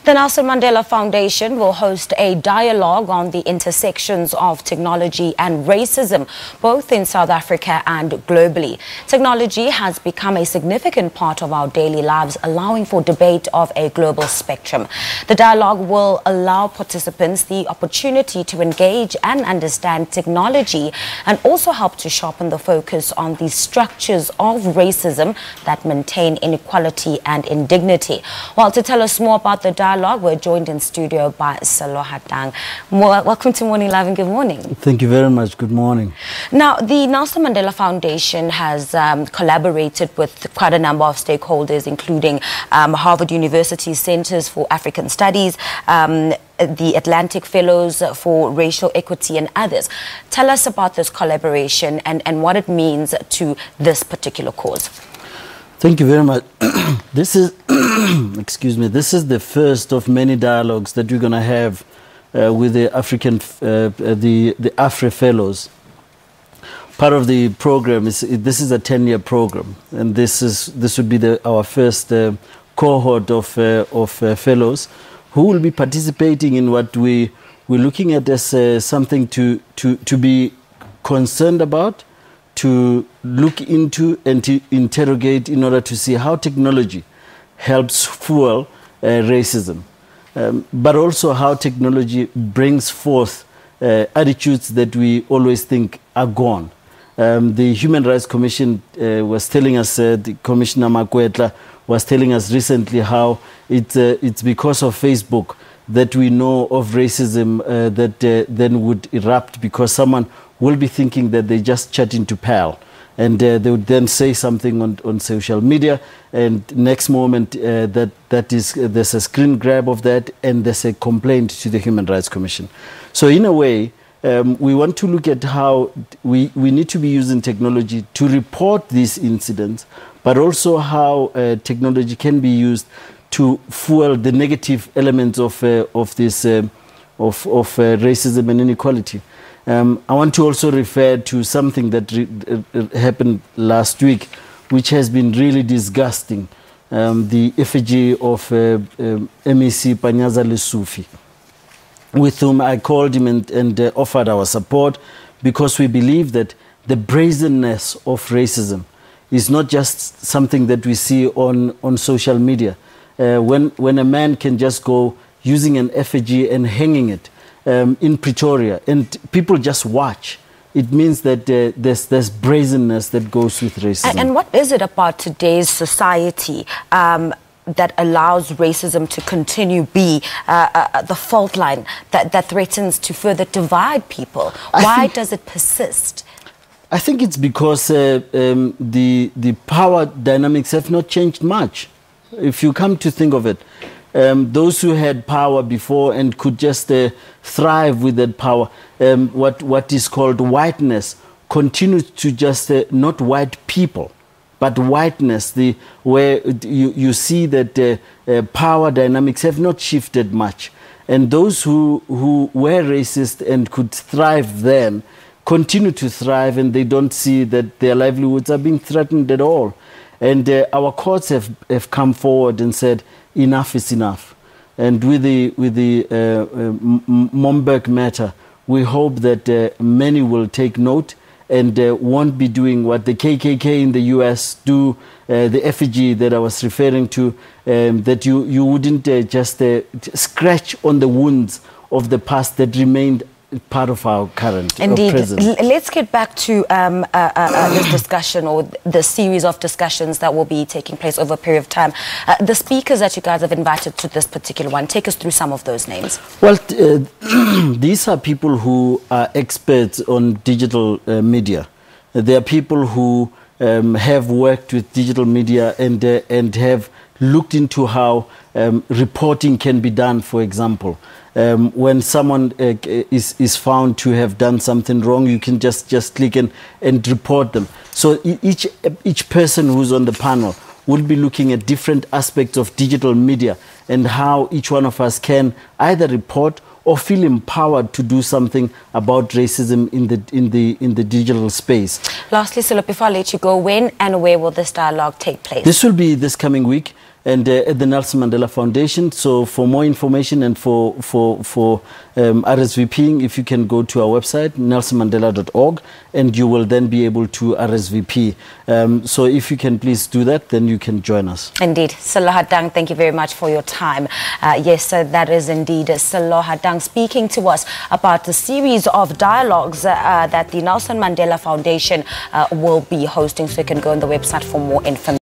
The Nelson Mandela Foundation will host a dialogue on the intersections of technology and racism, both in South Africa and globally. Technology has become a significant part of our daily lives, allowing for debate of a global spectrum. The dialogue will allow participants the opportunity to engage and understand technology and also help to sharpen the focus on the structures of racism that maintain inequality and indignity. Well, to tell us more about the dialogue, we're joined in studio by Sello Hatang. Welcome to Morning Live and good morning. Thank you very much. Good morning. Now, the Nelson Mandela Foundation has collaborated with quite a number of stakeholders, including Harvard University Centers for African Studies, the Atlantic Fellows for Racial Equity and others. Tell us about this collaboration and what it means to this particular cause. Thank you very much. This is, excuse me, this is the first of many dialogues that we're going to have with the African, the Afri Fellows. Part of the program is, this is a 10-year program, and this would be our first cohort of fellows who will be participating in what we're looking at as something to be concerned about, to look into and to interrogate in order to see how technology helps fuel racism, but also how technology brings forth attitudes that we always think are gone. The Human Rights Commission was telling us, the Commissioner Makwetla was telling us recently how it's because of Facebook that we know of racism that then would erupt, because someone will be thinking that they just chatting to pal, and they would then say something on social media, and next moment there's a screen grab of that and there's a complaint to the Human Rights Commission. So in a way, we want to look at how we need to be using technology to report these incidents, but also how technology can be used to fuel the negative elements of racism and inequality. I want to also refer to something that happened last week, which has been really disgusting. The effigy of MEC Panyaza Lesufi, with whom I called him and offered our support, because we believe that the brazenness of racism is not just something that we see on social media. When a man can just go using an effigy and hanging it in Pretoria, and people just watch, it means that there's brazenness that goes with racism. And what is it about today's society that allows racism to continue be the fault line that threatens to further divide people? Why does it persist? I think it's because the power dynamics have not changed much. If you come to think of it, those who had power before and could just thrive with that power, what is called whiteness, continues to just not white people, but whiteness, where you see that power dynamics have not shifted much. And those who were racist and could thrive then continue to thrive, and they don't see that their livelihoods are being threatened at all. And our courts have come forward and said, enough is enough. And with the Momberg matter, we hope that many will take note and won't be doing what the KKK in the US do, the effigy that I was referring to, that you wouldn't just scratch on the wounds of the past that remained part of our current present. Let's get back to this discussion, or the series of discussions that will be taking place over a period of time. The speakers that you guys have invited to this particular one, take us through some of those names. Well, these are people who are experts on digital media. They are people who have worked with digital media and have looked into how reporting can be done, for example. When someone is found to have done something wrong, you can just click and report them. So each person who's on the panel will be looking at different aspects of digital media and how each one of us can either report or feel empowered to do something about racism in the digital space. Lastly, Sello, before I let you go, when and where will this dialogue take place? This will be this coming week. and at the Nelson Mandela Foundation. So for more information and for RSVPing, if you can go to our website, nelsonmandela.org, and you will then be able to RSVP. So if you can please do that, then you can join us. Indeed. Sello Hatang, thank you very much for your time. Yes, that is indeed Sello Hatang speaking to us about the series of dialogues that the Nelson Mandela Foundation will be hosting. So you can go on the website for more information.